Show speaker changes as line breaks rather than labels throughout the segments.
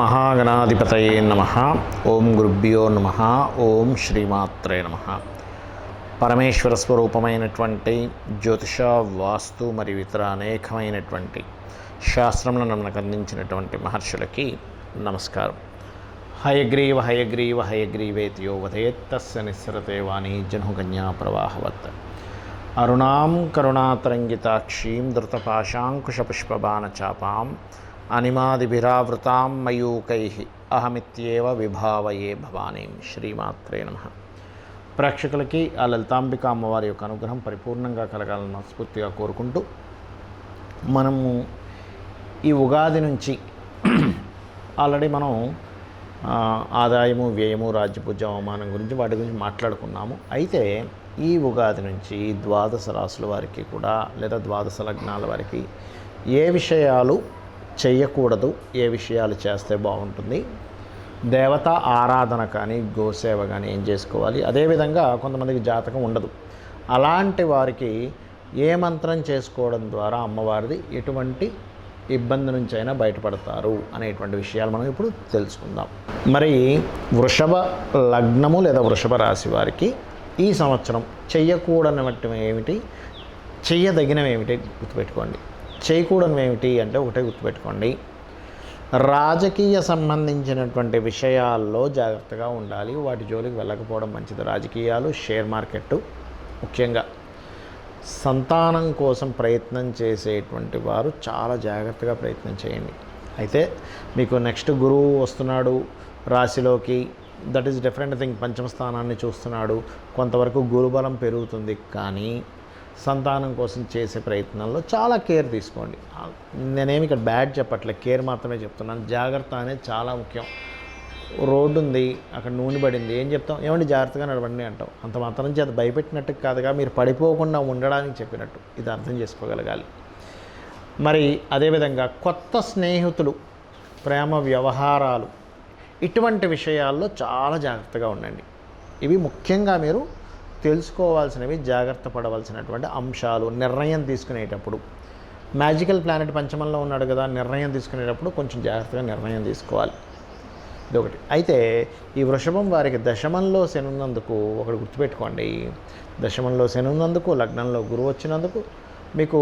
మహాగణాధిపతయే నమః. ఓం గురుభ్యో నమః. ఓం శ్రీమాత్రే నమః. పరమేశ్వర స్వరూపమైనటువంటి జ్యోతిష, వాస్తు మరియు ఇతర అనేకమైనటువంటి శాస్త్రములను మనకు అందించినటువంటి మహర్షులకి నమస్కారం. హయగ్రీవ హయగ్రీవ హయగ్రీవేతియో వదేత్తస్య నిస్సరతే వాణి జనుకన్యా ప్రవాహవత్. అరుణాం కరుణాతరంగితాక్షీం ధృతపాశాంకుశపుష్పబాణచాపాం అనిమాదిభిరావృతాం మయూకైః అహమిత్యేవ విభావయే భవానీం. శ్రీమాత్రే నమః. ప్రేక్షకులకి ఆ లలితాంబిక అమ్మవారి యొక్క అనుగ్రహం పరిపూర్ణంగా కలగాలని మనస్ఫూర్తిగా కోరుకుంటూ, మనము ఈ ఉగాది నుంచి ఆల్రెడీ మనం ఆదాయము, వ్యయము, రాజ్యపూజ, అవమానం గురించి వాటి గురించి మాట్లాడుకున్నాము. అయితే ఈ ఉగాది నుంచి ద్వాదశ రాశుల వారికి కూడా, లేదా ద్వాదశ లగ్నాల వారికి ఏ విషయాలు చేయకూడదు, ఏ విషయాలు చేస్తే బాగుంటుంది, దేవత ఆరాధన కానీ గోసేవ కానీ ఏం చేసుకోవాలి, అదేవిధంగా కొంతమందికి జాతకం ఉండదు, అలాంటి వారికి ఏ మంత్రం చేసుకోవడం ద్వారా అమ్మవారిది ఎటువంటి ఇబ్బంది నుంచి అయినా బయటపడతారు అనేటువంటి విషయాలు మనం ఇప్పుడు తెలుసుకుందాం. మరి వృషభ లగ్నము లేదా వృషభ రాశి వారికి ఈ సంవత్సరం చెయ్యకూడనవి ఏమిటి, చెయ్యదగినవి ఏమిటి గుర్తుపెట్టుకోండి. చేయకూడనివి ఏమిటి అంటే ఒకటే గుర్తుపెట్టుకోండి, రాజకీయ సంబంధించినటువంటి విషయాల్లో జాగ్రత్తగా ఉండాలి. వాటి జోలికి వెళ్ళకపోవడం మంచిది. రాజకీయాలు, షేర్ మార్కెట్టు, ముఖ్యంగా సంతానం కోసం ప్రయత్నం చేసేటువంటి వారు చాలా జాగ్రత్తగా ప్రయత్నం చేయండి. అయితే మీకు నెక్స్ట్ గురువు వస్తున్నాడు రాశిలోకి, దట్ ఈస్ డిఫరెంట్ థింగ్. పంచమ స్థానాన్ని చూస్తున్నాడు, కొంతవరకు గురుబలం పెరుగుతుంది. కానీ సంతానం కోసం చేసే ప్రయత్నంలో చాలా కేర్ తీసుకోండి. నేనేమి ఇక్కడ బ్యాడ్ చెప్పట్లేదు, కేర్ మాత్రమే చెప్తున్నాను. జాగ్రత్త అనేది చాలా ముఖ్యం. రోడ్డు ఉంది, అక్కడ నూనె పడింది, ఏం చెప్తాం, ఏమండి జాగ్రత్తగా నడవండి అంటాం. అంత మాత్రం చేత భయపెట్టినట్టు కాదుగా, మీరు పడిపోకుండా ఉండడానికి చెప్పినట్టు. ఇది అర్థం చేసుకోగలగాలి. మరి అదేవిధంగా కొత్త స్నేహితులు, ప్రేమ వ్యవహారాలు, ఇటువంటి విషయాల్లో చాలా జాగ్రత్తగా ఉండండి. ఇవి ముఖ్యంగా మీరు తెలుసుకోవాల్సినవి, జాగ్రత్త పడవలసినటువంటి అంశాలు. నిర్ణయం తీసుకునేటప్పుడు, మ్యాజికల్ ప్లానెట్ పంచమంలో ఉన్నాడు కదా, నిర్ణయం తీసుకునేటప్పుడు కొంచెం జాగ్రత్తగా నిర్ణయం తీసుకోవాలి. ఇదొకటి. అయితే ఈ వృషభం వారికి దశమంలో శని ఉన్నందుకు ఒకటి గుర్తుపెట్టుకోండి. దశమంలో శని ఉన్నందుకు, లగ్నంలో గురువు వచ్చినందుకు మీకు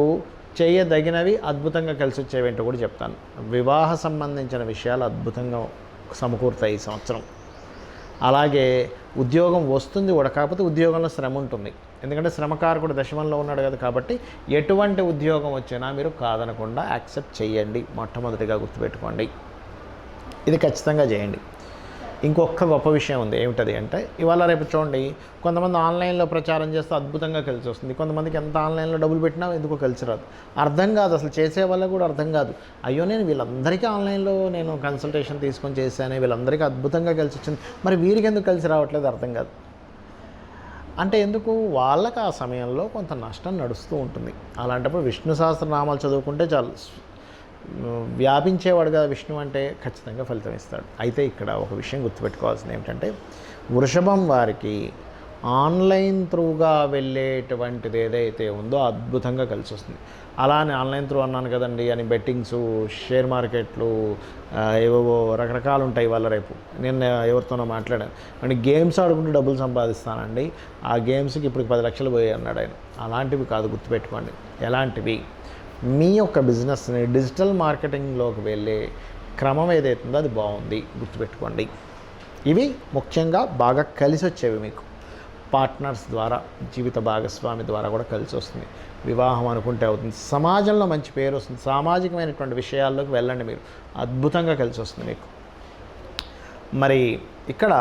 చేయదగినవి, అద్భుతంగా కలిసి వచ్చేవేంటో కూడా చెప్తాను. వివాహ సంబంధించిన విషయాలు అద్భుతంగా సమకూరుతాయి ఈ సంవత్సరం. అలాగే ఉద్యోగం వస్తుంది కూడా, కాకపోతే ఉద్యోగంలో శ్రమ ఉంటుంది. ఎందుకంటే శ్రమకారకుడు దశమంలో ఉన్నాడు కదా, కాబట్టి ఎటువంటి ఉద్యోగం వచ్చినా మీరు కాదనకుండా యాక్సెప్ట్ చేయండి. మొట్టమొదటిగా గుర్తుపెట్టుకోండి, ఇది ఖచ్చితంగా చేయండి. ఇంకొక గొప్ప విషయం ఉంది. ఏమిటది అంటే, ఇవాళ రేపు చూడండి, కొంతమంది ఆన్లైన్లో ప్రచారం చేస్తే అద్భుతంగా కలిసి వస్తుంది. కొంతమందికి ఎంత ఆన్లైన్లో డబ్బులు పెట్టినా ఎందుకో కలిసి రాదు. అర్థం కాదు, అసలు చేసే వాళ్ళకు కూడా అర్థం కాదు. అయ్యో, నేను వీళ్ళందరికీ ఆన్లైన్లో నేను కన్సల్టేషన్ తీసుకొని చేశాను, వీళ్ళందరికీ అద్భుతంగా కలిసి వచ్చింది, మరి వీరికి ఎందుకు కలిసి రావట్లేదు అర్థం కాదు. అంటే ఎందుకు, వాళ్ళకి ఆ సమయంలో కొంత నష్టం నడుస్తూ ఉంటుంది. అలాంటప్పుడు విష్ణు సహస్రనామాలు చదువుకుంటే చాలు, వ్యాపించేవాడు కదా విష్ణు అంటే, ఖచ్చితంగా ఫలితం ఇస్తాడు. అయితే ఇక్కడ ఒక విషయం గుర్తుపెట్టుకోవాల్సింది ఏమిటంటే, వృషభం వారికి ఆన్లైన్ త్రూగా వెళ్ళేటువంటిది ఏదైతే ఉందో అద్భుతంగా కలిసి వస్తుంది. అలానే ఆన్లైన్ త్రూ అన్నాను కదండి అని బెట్టింగ్స్, షేర్ మార్కెట్లు, ఏవో రకరకాలు ఉంటాయి. వాళ్ళ రేపు నేను ఎవరితోనో మాట్లాడాను, అంటే గేమ్స్ ఆడుకుంటూ డబ్బులు సంపాదిస్తానండి, ఆ గేమ్స్కి ఇప్పుడు 10 లక్షలు పోయాయి అన్నాడు ఆయన. అలాంటివి కాదు, గుర్తుపెట్టుకోండి. ఎలాంటివి, మీ యొక్క బిజినెస్ని డిజిటల్ మార్కెటింగ్లోకి వెళ్ళే క్రమం ఏదైతుందో అది బాగుంది, గుర్తుపెట్టుకోండి. ఇవి ముఖ్యంగా బాగా కలిసి వచ్చేవి మీకు. పార్ట్నర్స్ ద్వారా, జీవిత భాగస్వామి ద్వారా కూడా కలిసి వస్తుంది. వివాహం అనుకుంటే అవుతుంది. సమాజంలో మంచి పేరు వస్తుంది. సామాజికమైనటువంటి విషయాల్లోకి వెళ్ళండి మీరు, అద్భుతంగా కలిసి వస్తుంది మీకు. మరి ఇక్కడ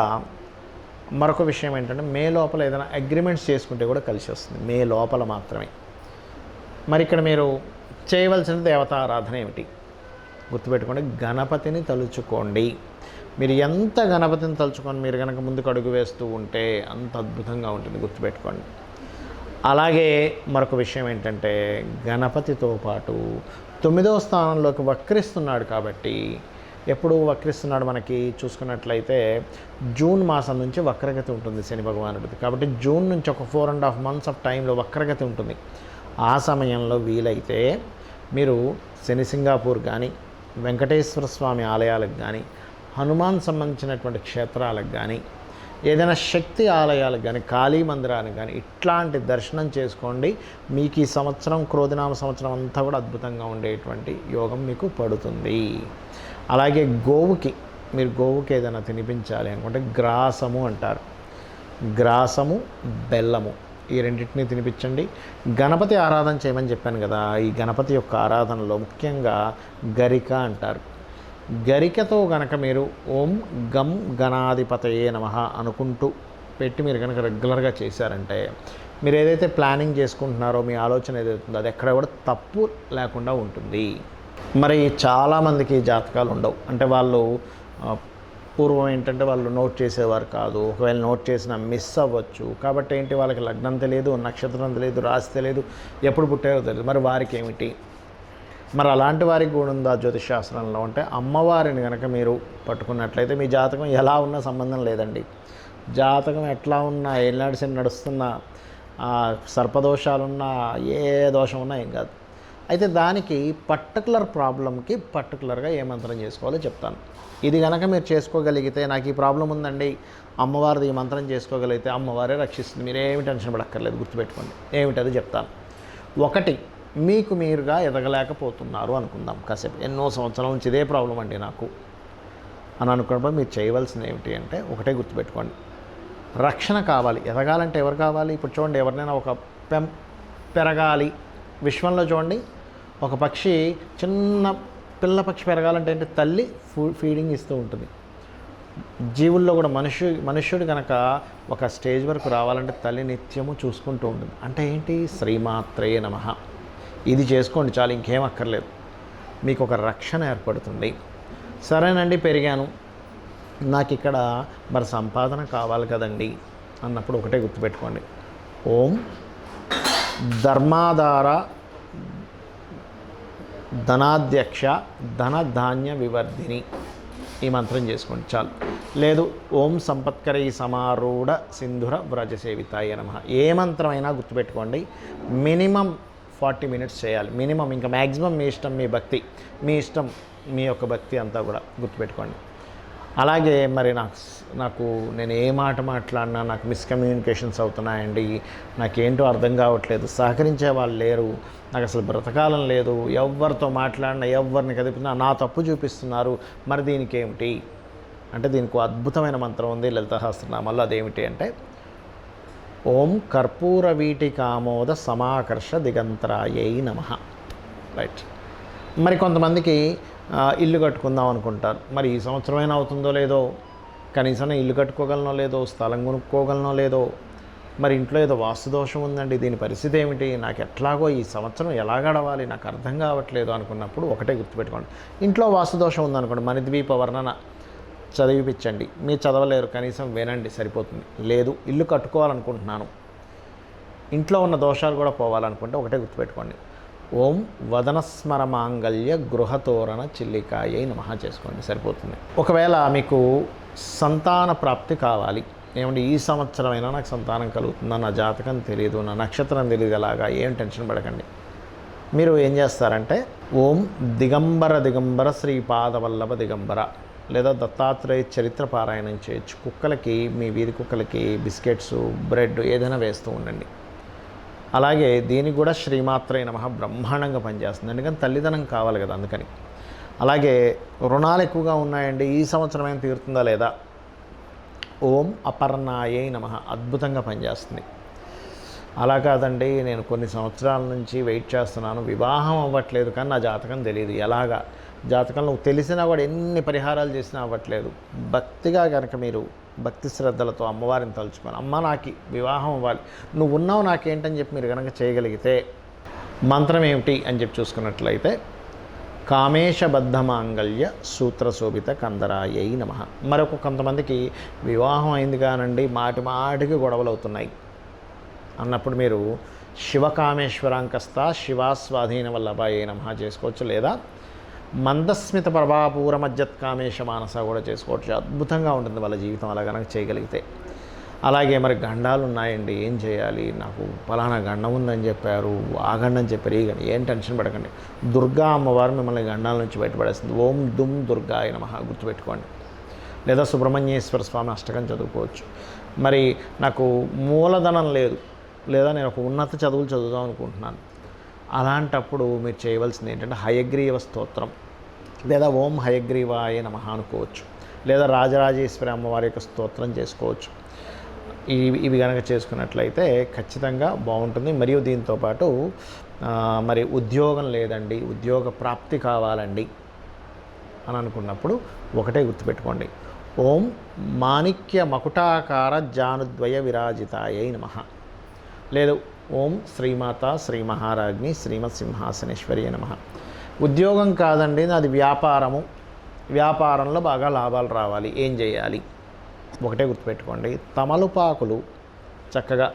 మరొక విషయం ఏంటంటే, మే లోపల ఏదైనా అగ్రిమెంట్స్ చేసుకుంటే కూడా కలిసి వస్తుంది, మే లోపల మాత్రమే. మరి ఇక్కడ మీరు చేయవలసిన దేవతారాధన ఏమిటి గుర్తుపెట్టుకోండి. గణపతిని తలుచుకోండి. మీరు ఎంత గణపతిని తలుచుకొని మీరు కనుక ముందుకు అడుగు వేస్తూ ఉంటే అంత అద్భుతంగా ఉంటుంది, గుర్తుపెట్టుకోండి. అలాగే మరొక విషయం ఏంటంటే, గణపతితో పాటు 9వ స్థానంలోకి వక్రిస్తున్నాడు కాబట్టి, ఎప్పుడు వక్రిస్తున్నాడు మనకి చూసుకున్నట్లయితే జూన్ మాసం నుంచి వక్రగతి ఉంటుంది శని భగవానుడిది. కాబట్టి జూన్ నుంచి ఒక 4.5 months ఆఫ్ టైంలో వక్రగతి ఉంటుంది. ఆ సమయంలో వీలైతే మీరు శని సింగాపూర్ కానీ, వెంకటేశ్వర స్వామి ఆలయాలకు కానీ, హనుమాన్ సంబంధించినటువంటి క్షేత్రాలకు కానీ, ఏదైనా శక్తి ఆలయాలకు కానీ, కాళీ మందిరానికి కానీ ఇట్లాంటి దర్శనం చేసుకోండి. మీకు ఈ సంవత్సరం క్రోధినామ సంవత్సరం అంతా కూడా అద్భుతంగా ఉండేటువంటి యోగం మీకు పడుతుంది. అలాగే మీరు గోవుకి ఏదైనా తినిపించాలి అనుకుంటే గ్రాసము అంటారు. గ్రాసము, బెల్లము ఈ రెండింటినీ తినిపించండి. గణపతి ఆరాధన చేయమని చెప్పాను కదా, ఈ గణపతి యొక్క ఆరాధనలో ముఖ్యంగా గరిక అంటారు. గరికతో గనక మీరు ఓం గం గణాధిపతయే నమః అనుకుంటూ పెట్టి మీరు కనుక రెగ్యులర్గా చేశారంటే, మీరు ఏదైతే ప్లానింగ్ చేసుకుంటున్నారో మీ ఆలోచన ఏదైతుందో అది ఎక్కడ కూడా తప్పు లేకుండా ఉంటుంది. మరి చాలామందికి జాతకాలు ఉండవు. అంటే వాళ్ళు పూర్వం ఏంటంటే వాళ్ళు నోట్ చేసేవారు కాదు. ఒకవేళ నోట్ చేసినా మిస్ అవ్వచ్చు. కాబట్టి ఏంటి, వాళ్ళకి లగ్నం తెలియదు, నక్షత్రం తెలియదు, రాశి తెలియదు, ఎప్పుడు పుట్టారో తెలియదు. మరి వారికి ఏమిటి? మరి అలాంటి వారికి కూడా ఉందా జ్యోతిష్ శాస్త్రంలో అంటే, అమ్మవారిని కనుక మీరు పట్టుకున్నట్లయితే మీ జాతకం ఎలా ఉన్నా సంబంధం లేదండి. జాతకం ఎట్లా ఉన్నా, ఏళ్ళనాడు శని నడుస్తున్నా, సర్పదోషాలున్నా, ఏ దోషం ఉన్నా ఏం కాదు. అయితే దానికి పర్టికులర్ ప్రాబ్లంకి పర్టికులర్గా ఏ మంత్రం చేసుకోవాలో చెప్తాను. ఇది కనుక మీరు చేసుకోగలిగితే, నాకు ఈ ప్రాబ్లం ఉందండి, అమ్మవారిది ఈ మంత్రం చేసుకోగలిగితే అమ్మవారే రక్షిస్తుంది. మీరేమి టెన్షన్ పడక్కర్లేదు. గుర్తుపెట్టుకోండి. ఏమిటది చెప్తాను. ఒకటి, మీకు మీరుగా ఎదగలేకపోతున్నారు అనుకుందాం. కాసేపు ఎన్నో సంవత్సరాల నుంచి ఇదే ప్రాబ్లం అండి నాకు అని అనుకున్నప్పుడు మీరు చేయవలసింది ఏమిటి అంటే, ఒకటే గుర్తుపెట్టుకోండి, రక్షణ కావాలి. ఎదగాలంటే ఎవరు కావాలి? ఇప్పుడు చూడండి, ఎవరినైనా ఒక పెరగాలి. విశ్వంలో చూడండి, ఒక పక్షి, చిన్న పిల్ల పక్షి పెరగాలంటే ఏంటి, తల్లి ఫీడింగ్ ఇస్తూ ఉంటుంది. జీవుల్లో కూడా మనుష్యుడు కనుక ఒక స్టేజ్ వరకు రావాలంటే తల్లి నిత్యము చూసుకుంటూ ఉంటుంది. అంటే ఏంటి, శ్రీమాత్రే నమః ఇది చేసుకోండి చాలు, ఇంకేం అక్కర్లేదు. మీకు ఒక రక్షణ ఏర్పడుతుంది. సరేనండి, పెరిగాను, నాకు ఇక్కడ మరి సంపాదన కావాలి కదండి అన్నప్పుడు ఒకటే గుర్తుపెట్టుకోండి, ఓం ధర్మాధార ధనాధ్యక్ష ధనధాన్య వివర్ధిని ఈ మంత్రం చేసుకోండి చాలు. లేదు, ఓం సంపత్కరై సమారూఢ సింధుర వ్రజసేవితాయ నమః ఏ మంత్రమైనా గుర్తుపెట్టుకోండి. మినిమం 40 minutes చేయాలి మినిమం. ఇంకా మ్యాక్సిమం మీ ఇష్టం, మీ భక్తి మీ ఇష్టం, మీ యొక్క భక్తి అంతా కూడా గుర్తుపెట్టుకోండి. అలాగే మరి నాకు నేను ఏ మాట మాట్లాడినా నాకు మిస్కమ్యూనికేషన్స్ అవుతున్నాయండి, నాకేంటో అర్థం కావట్లేదు, సహకరించే వాళ్ళు లేరు, నాకు అసలు బ్రతకాలం లేదు, ఎవరితో మాట్లాడినా ఎవరిని కదిపినా నా తప్పు చూపిస్తున్నారు, మరి దీనికి ఏమిటి అంటే, దీనికి అద్భుతమైన మంత్రం ఉంది లలితా సహస్రనామాల్లో. అదేమిటి అంటే, ఓం కర్పూర వీటికామోద సమాకర్ష దిగంతరాయై నమః. రైట్. మరి కొంతమందికి ఇల్లు కట్టుకుందాం అనుకుంటారు. మరి ఈ సంవత్సరమైనా అవుతుందో లేదో, కనీసం ఇల్లు కట్టుకోగలనో లేదో, స్థలం కొనుక్కోగలనో లేదో, మరి ఇంట్లో ఏదో వాస్తుదోషం ఉందండి, దీని పరిస్థితి ఏమిటి, నాకు ఎట్లాగో ఈ సంవత్సరం ఎలా గడవాలి, నాకు అర్థం కావట్లేదు అనుకున్నప్పుడు ఒకటే గుర్తుపెట్టుకోండి, ఇంట్లో వాస్తుదోషం ఉందనుకోండి, మణిద్వీప వర్ణన చదివిపించండి. మీరు చదవలేరు, కనీసం వినండి సరిపోతుంది. లేదు, ఇల్లు కట్టుకోవాలనుకుంటున్నాను, ఇంట్లో ఉన్న దోషాలు కూడా పోవాలనుకుంటే ఒకటే గుర్తుపెట్టుకోండి, ఓం వదనస్మర మాంగళ్య గృహతోరణ చిల్లికాయై నమః చేసుకోండి, సరిపోతుంది. ఒకవేళ మీకు సంతాన ప్రాప్తి కావాలి, ఏమంటే ఈ సంవత్సరమైనా నాకు సంతానం కలుగుతుందా, నా జాతకం తెలియదు, నా నక్షత్రం తెలియదు, అలాగా ఏం టెన్షన్ పడకండి. మీరు ఏం చేస్తారంటే, ఓం దిగంబర దిగంబర శ్రీపాదవల్లభ దిగంబర లేదా దత్తాత్రేయ చరిత్ర పారాయణం చేయొచ్చు. కుక్కలకి, మీ వీధి కుక్కలకి బిస్కెట్స్, బ్రెడ్ ఏదైనా వేస్తూ ఉండండి. అలాగే దీనికి కూడా శ్రీమాత్రే నమః బ్రహ్మాండంగా పనిచేస్తుంది. ఎందుకంటే తల్లిదనం కావాలి కదా, అందుకని. అలాగే రుణాలు ఎక్కువగా ఉన్నాయండి, ఈ సంవత్సరం ఏం తీరుతుందా లేదా, ఓం అపర్ణాయై నమః అద్భుతంగా పనిచేస్తుంది. అలా కాదండి, నేను కొన్ని సంవత్సరాల నుంచి వెయిట్ చేస్తున్నాను, వివాహం అవ్వట్లేదు, కానీ నా జాతకం తెలియదు, ఎలాగా జాతకంలో తెలిసినా కూడా ఎన్ని పరిహారాలు చేసినా అవ్వట్లేదు. భక్తిగా కనుక మీరు భక్తి శ్రద్ధలతో అమ్మవారిని తలుచుకొని, అమ్మ నాకు వివాహం అవ్వాలి, నువ్వు ఉన్నావు నాకేంటని చెప్పి మీరు కనుక చేయగలిగితే, మంత్రం ఏమిటి అని చెప్పి చూసుకున్నట్లయితే, కామేశబద్ధ మాంగళ్య సూత్రశోభిత కందరాయై నమః. మరొక కొంతమందికి వివాహం అయింది కానండి, మాటికి గొడవలు అవుతున్నాయి అన్నప్పుడు మీరు శివకామేశ్వరాంకస్త శివాస్వాధీన వల్లభాయై నమః చేసుకోవచ్చు. లేదా మందస్మిత ప్రభాపూర మధ్యత్ కామేశ మానస కూడా చేసుకోవచ్చు. అద్భుతంగా ఉంటుంది వాళ్ళ జీవితం అలా కనుక చేయగలిగితే. అలాగే మరి గండాలు ఉన్నాయండి, ఏం చేయాలి, నాకు ఫలానా గండం ఉందని చెప్పారు, ఆ గండం చెప్పారు, ఈ గండం, ఏం టెన్షన్ పడకండి. దుర్గా అమ్మవారు మిమ్మల్ని గండాల నుంచి బయటపడేస్తుంది. ఓం దుమ్ దుర్గాయ నమః గుర్తుపెట్టుకోండి. లేదా సుబ్రహ్మణ్యేశ్వర స్వామి అష్టకం చదువుకోవచ్చు. మరి నాకు మూలధనం లేదు, లేదా నేను ఒక ఉన్నత చదువులు చదువుదాం అనుకుంటున్నాను, అలాంటప్పుడు మీరు చేయవలసింది ఏంటంటే హయగ్రీవ స్తోత్రం లేదా ఓం హయగ్రీవాయ నమః అనుకోవచ్చు. లేదా రాజరాజేశ్వరి అమ్మవారి యొక్క స్తోత్రం చేసుకోవచ్చు. ఇవి కనుక చేసుకున్నట్లయితే ఖచ్చితంగా బాగుంటుంది. మరియు దీంతోపాటు మరి ఉద్యోగం లేదండి, ఉద్యోగ ప్రాప్తి కావాలండి అని అనుకున్నప్పుడు ఒకటే గుర్తుపెట్టుకోండి, ఓం మాణిక్య మకుటాకార జానుద్వయ విరాజితాయై నమః, లేదు ఓం శ్రీమాత శ్రీ మహారాజ్ని శ్రీమత్ సింహాసనేశ్వరి నమః. ఉద్యోగం కాదండి, అది వ్యాపారము, వ్యాపారంలో బాగా లాభాలు రావాలి, ఏం చేయాలి, ఒకటే గుర్తుపెట్టుకోండి, తమలపాకులు చక్కగా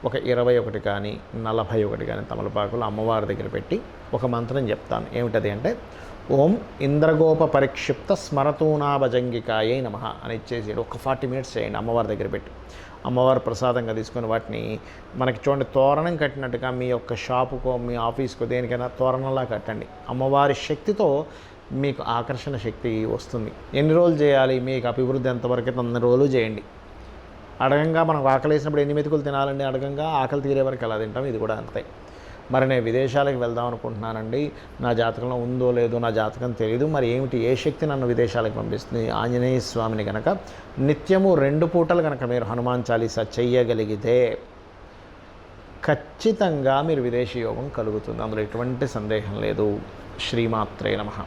ఒక 21 కానీ 41 కానీ తమలపాకులు అమ్మవారి దగ్గర పెట్టి ఒక మంత్రం చెప్తాను. ఏమిటది అంటే ఓం ఇంద్రగోప పరిక్షిప్త స్మరతూనా భజంగికాయై నమః అని ఇచ్చేసి ఒక 40 మినిట్స్ చేయండి అమ్మవారి దగ్గర పెట్టి. అమ్మవారు ప్రసాదంగా తీసుకొని వాటిని మనకి చూడండి తోరణం కట్టినట్టుగా మీ యొక్క షాపుకో మీ ఆఫీస్కో దేనికైనా తోరణంలా కట్టండి. అమ్మవారి శక్తితో మీకు ఆకర్షణ శక్తి వస్తుంది. ఎన్ని రోజులు చేయాలి, మీకు అభివృద్ధి ఎంతవరకు అయితే అన్ని రోజులు చేయండి. అడగంగా మనకు ఆకలి వేసినప్పుడు ఎన్ని మెతుకులు తినాలండి, అడగంగా ఆకలి తీరే వరకు ఎలా తింటాం, ఇది కూడా అంతే. మరి నేను విదేశాలకు వెళ్దాం అనుకుంటున్నానండి, నా జాతకంలో ఉందో లేదో నా జాతకం తెలియదు, మరి ఏమిటి, ఏ శక్తి నన్ను విదేశాలకు పంపిస్తుంది, ఆంజనేయ స్వామిని కనుక నిత్యము 2 పూటలు కనుక మీరు హనుమాన్ చాలీసా చెయ్యగలిగితే ఖచ్చితంగా మీరు విదేశీ యోగం కలుగుతుంది, అందులో ఎటువంటి సందేహం లేదు. శ్రీమాత్రే నమః.